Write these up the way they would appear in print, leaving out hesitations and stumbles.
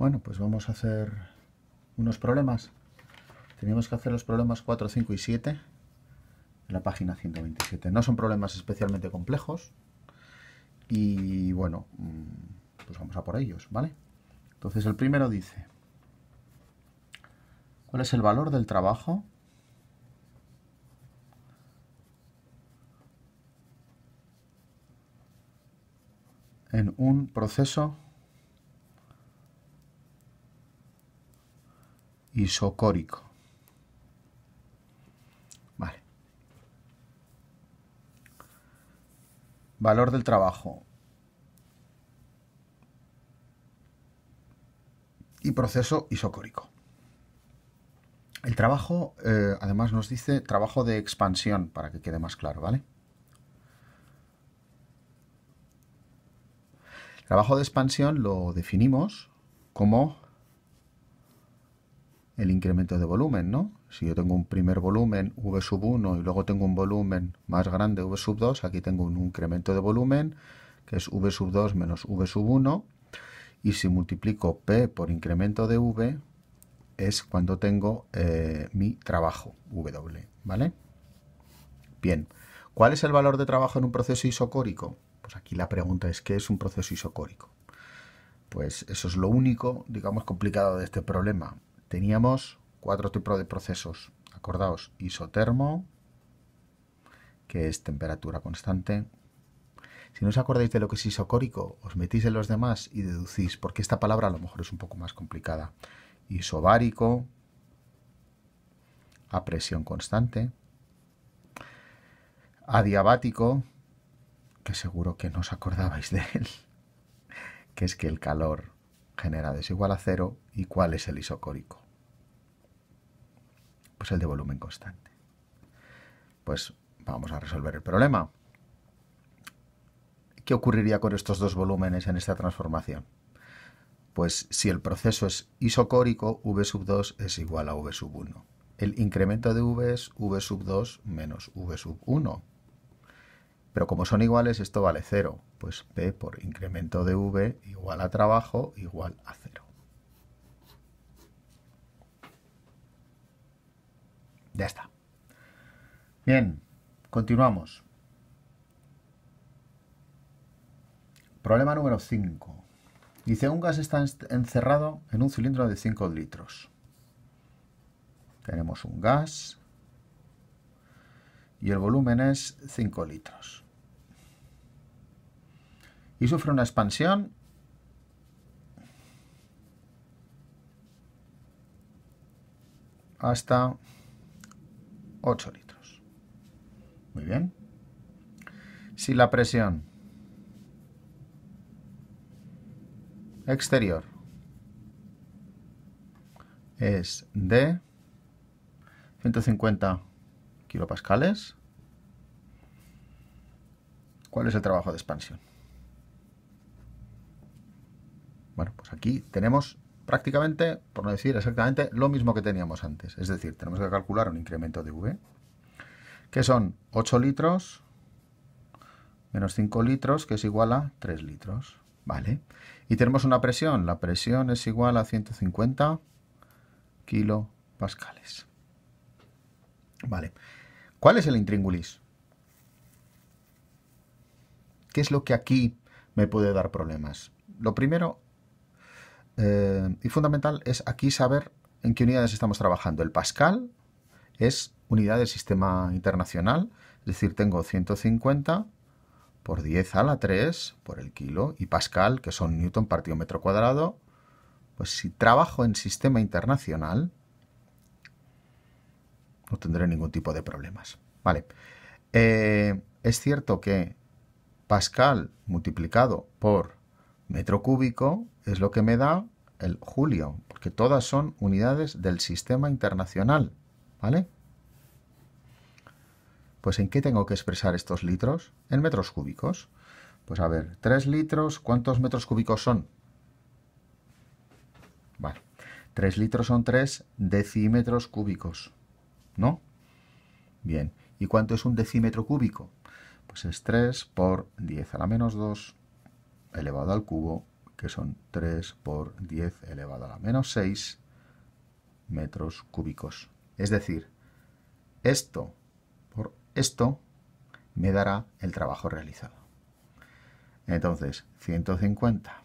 Bueno, pues vamos a hacer unos problemas. Teníamos que hacer los problemas 4, 5 y 7 en la página 127. No son problemas especialmente complejos y bueno, pues vamos a por ellos, ¿vale? Entonces el primero dice, ¿cuál es el valor del trabajo en un proceso isocórico? Vale. Valor del trabajo y proceso isocórico. El trabajo, además nos dice trabajo de expansión, para que quede más claro, ¿vale? Trabajo de expansión lo definimos como el incremento de volumen, ¿no? Si yo tengo un primer volumen V sub 1 y luego tengo un volumen más grande V sub 2, aquí tengo un incremento de volumen que es V sub 2 menos V sub 1, y si multiplico P por incremento de V es cuando tengo mi trabajo W, ¿vale? Bien, ¿cuál es el valor de trabajo en un proceso isocórico? Pues aquí la pregunta es, ¿qué es un proceso isocórico? Pues eso es lo único, digamos, complicado de este problema. Teníamos 4 tipos de procesos. Acordaos, isotermo, que es temperatura constante. Si no os acordáis de lo que es isocórico, os metís en los demás y deducís, porque esta palabra a lo mejor es un poco más complicada. Isobárico, a presión constante. Adiabático, que seguro que no os acordabais de él, que es que el calor generado es igual a 0. ¿Y cuál es el isocórico? Pues el de volumen constante. Pues vamos a resolver el problema. ¿Qué ocurriría con estos dos volúmenes en esta transformación? Pues si el proceso es isocórico, V sub 2 es igual a V sub 1. El incremento de V es V sub 2 menos V sub 1. Pero como son iguales, esto vale 0. Pues P por incremento de V igual a trabajo igual a 0. Ya está. Bien, continuamos. Problema número 5. Dice, un gas está encerrado en un cilindro de 5 litros. Tenemos un gas y el volumen es 5 litros. Y sufre una expansión hasta 8 litros. Muy bien. Si la presión exterior es de 150 kilopascales, ¿cuál es el trabajo de expansión? Bueno, pues aquí tenemos prácticamente, por no decir exactamente, lo mismo que teníamos antes. Es decir, tenemos que calcular un incremento de V, que son 8 litros menos 5 litros, que es igual a 3 litros. ¿Vale? Y tenemos una presión. La presión es igual a 150 kilopascales. Vale. ¿Cuál es el intríngulis? ¿Qué es lo que aquí me puede dar problemas? Lo primero y fundamental es aquí saber en qué unidades estamos trabajando. El pascal es unidad del sistema internacional, es decir, tengo 150 por 10 a la 3 por el kilo, y pascal, que son newton partido metro cuadrado. Pues si trabajo en sistema internacional no tendré ningún tipo de problemas. Vale. Es cierto que pascal multiplicado por metro cúbico es lo que me da el julio, porque todas son unidades del sistema internacional, ¿vale? Pues ¿en qué tengo que expresar estos litros? En metros cúbicos. Pues a ver, 3 litros, ¿cuántos metros cúbicos son? Vale, 3 litros son 3 decímetros cúbicos, ¿no? Bien, ¿y cuánto es un decímetro cúbico? Pues es 3 por 10 a la menos 2 elevado al cubo, que son 3 por 10 elevado a la menos 6 metros cúbicos. Es decir, esto por esto me dará el trabajo realizado. Entonces, 150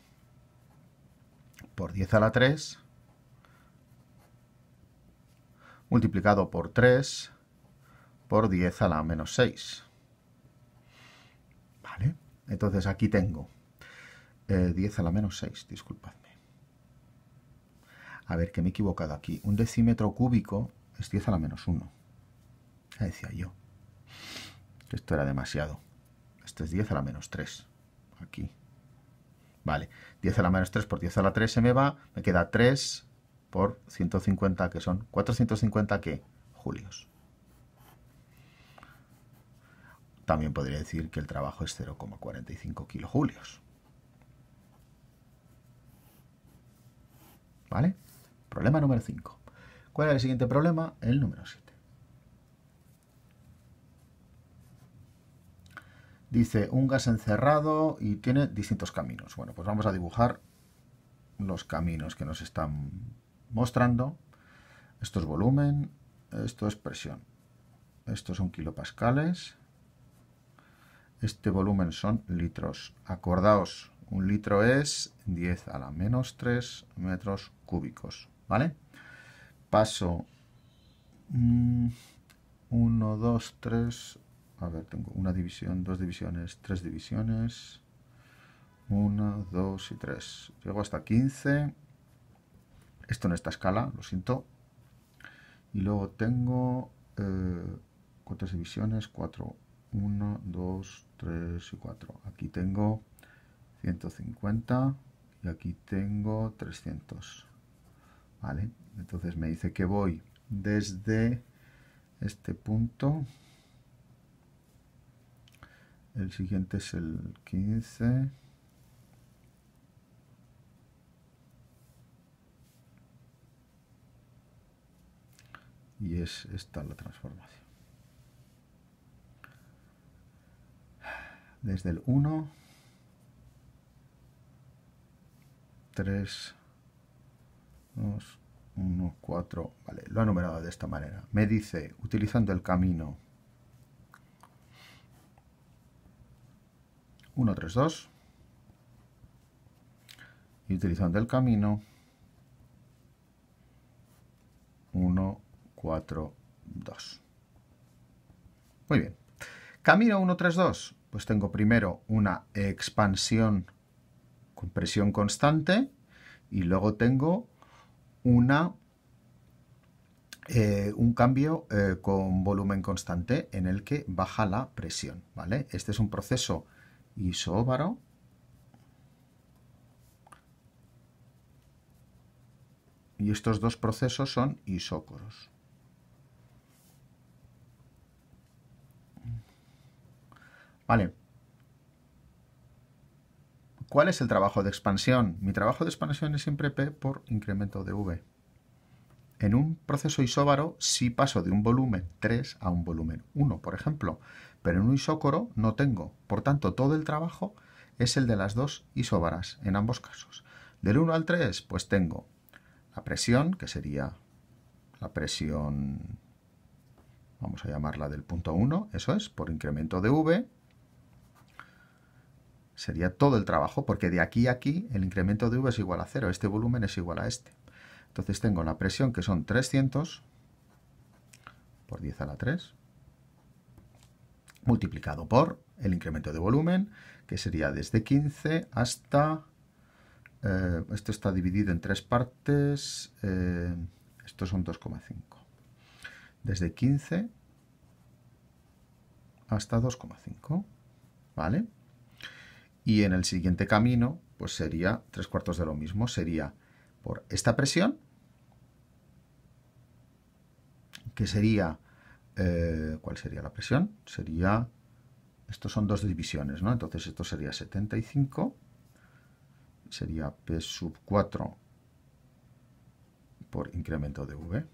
por 10 a la 3 multiplicado por 3 por 10 a la menos 6. ¿Vale? Entonces aquí tengo 10 a la menos 6, disculpadme. A ver, que me he equivocado aquí. Un decímetro cúbico es 10 a la menos 1. Ya decía yo que esto era demasiado. Esto es 10 a la menos 3. Aquí. Vale, 10 a la menos 3 por 10 a la 3 se me va. Me queda 3 por 150, que son 450, ¿qué? Julios. También podría decir que el trabajo es 0,45 kilojulios. ¿Vale? Problema número 5. ¿Cuál es el siguiente problema? El número 7. Dice, un gas encerrado y tiene distintos caminos. Bueno, pues vamos a dibujar los caminos que nos están mostrando. Esto es volumen, esto es presión. Estos son kilopascales. Este volumen son litros. Acordaos, un litro es 10 a la menos 3 metros cúbicos. ¿Vale? Paso 1, 2, 3. A ver, tengo una división, dos divisiones, tres divisiones. 1, 2 y 3. Llego hasta 15. Esto en esta escala, lo siento. Y luego tengo ¿cuántas divisiones? 4. 1, 2, 3 y 4. Aquí tengo 150 y aquí tengo 300. ¿Vale? Entonces me dice que voy desde este punto. El siguiente es el 15. Y es esta la transformación. Desde el 1, 3, 2, 1, 4. Vale, lo ha numerado de esta manera. Me dice, utilizando el camino 1, 3, 2. Y utilizando el camino 1, 4, 2. Muy bien. Camino 1, 3, 2. Pues tengo primero una expansión con presión constante y luego tengo un cambio con volumen constante en el que baja la presión. ¿Vale? Este es un proceso isóbaro. Y estos dos procesos son isócoros. Vale. ¿Cuál es el trabajo de expansión? Mi trabajo de expansión es siempre P por incremento de V. En un proceso isóbaro sí paso de un volumen 3 a un volumen 1, por ejemplo. Pero en un isócoro no tengo. Por tanto, todo el trabajo es el de las dos isóbaras, en ambos casos. Del 1 al 3, pues tengo la presión, que sería la presión, vamos a llamarla del punto 1, eso es, por incremento de V. Sería todo el trabajo, porque de aquí a aquí el incremento de V es igual a 0, este volumen es igual a este. Entonces tengo la presión, que son 300 por 10 a la 3, multiplicado por el incremento de volumen, que sería desde 15 hasta... esto está dividido en tres partes, estos son 2,5. Desde 15 hasta 2,5, ¿vale? Y en el siguiente camino, pues sería 3/4 de lo mismo, sería por esta presión, que sería, ¿cuál sería la presión? Sería, estos son dos divisiones, ¿no? Entonces esto sería 75, sería P sub 4 por incremento de V,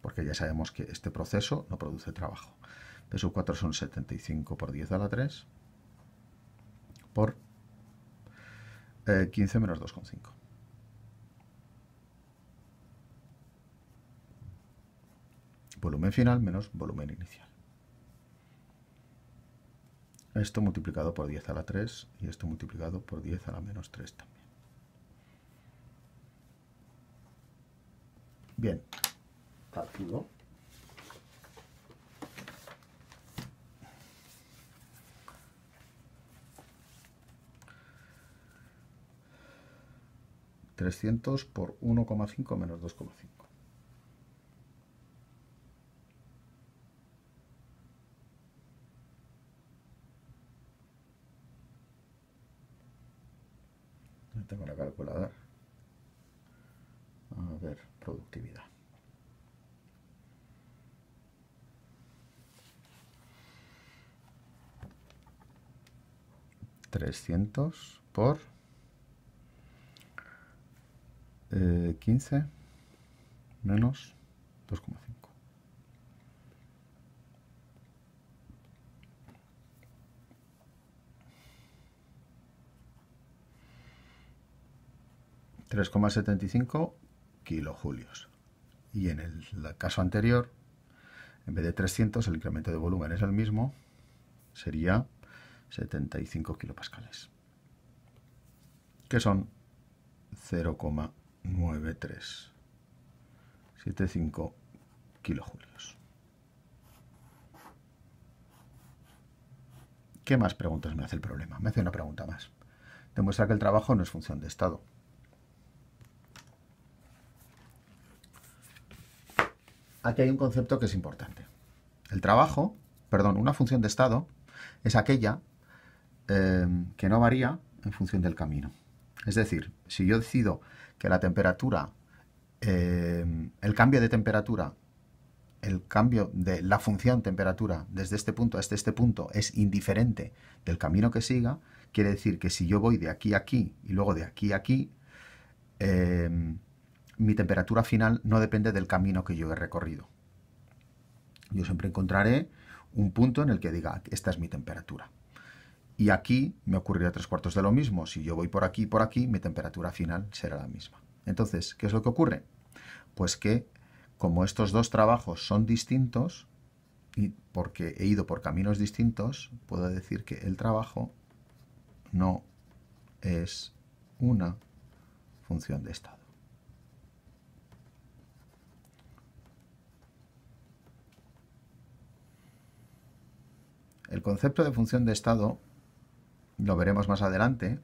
porque ya sabemos que este proceso no produce trabajo. P sub 4 son 75 por 10 a la 3 por 15 menos 2,5. Volumen final menos volumen inicial. Esto multiplicado por 10 a la 3 y esto multiplicado por 10 a la menos 3 también. Bien, calculo. $300 por 1,5 menos 2,5. No tengo la calculadora. A ver, productividad. $300 por 15 menos 2,5. $3,75 kilojulios. Y en el caso anterior, en vez de 300, el incremento de volumen es el mismo, sería 75 kilopascales, que son 0,9375 kilojulios. ¿Qué más preguntas me hace el problema? Me hace una pregunta más. Demuestra que el trabajo no es función de estado. Aquí hay un concepto que es importante. El trabajo, perdón, una función de estado es aquella que no varía en función del camino. Es decir, si yo decido que la temperatura, el cambio de temperatura, el cambio de la función temperatura desde este punto hasta este punto es indiferente del camino que siga, quiere decir que si yo voy de aquí a aquí y luego de aquí a aquí, mi temperatura final no depende del camino que yo he recorrido. Yo siempre encontraré un punto en el que diga, esta es mi temperatura. Y aquí me ocurrirá 3/4 de lo mismo. Si yo voy por aquí y por aquí, mi temperatura final será la misma. Entonces, ¿qué es lo que ocurre? Pues que, como estos dos trabajos son distintos, y porque he ido por caminos distintos, puedo decir que el trabajo no es una función de estado. El concepto de función de estado lo veremos más adelante,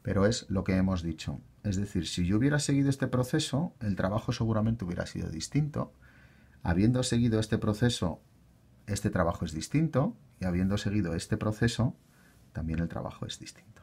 pero es lo que hemos dicho. Es decir, si yo hubiera seguido este proceso, el trabajo seguramente hubiera sido distinto. Habiendo seguido este proceso, este trabajo es distinto, y habiendo seguido este proceso, también el trabajo es distinto.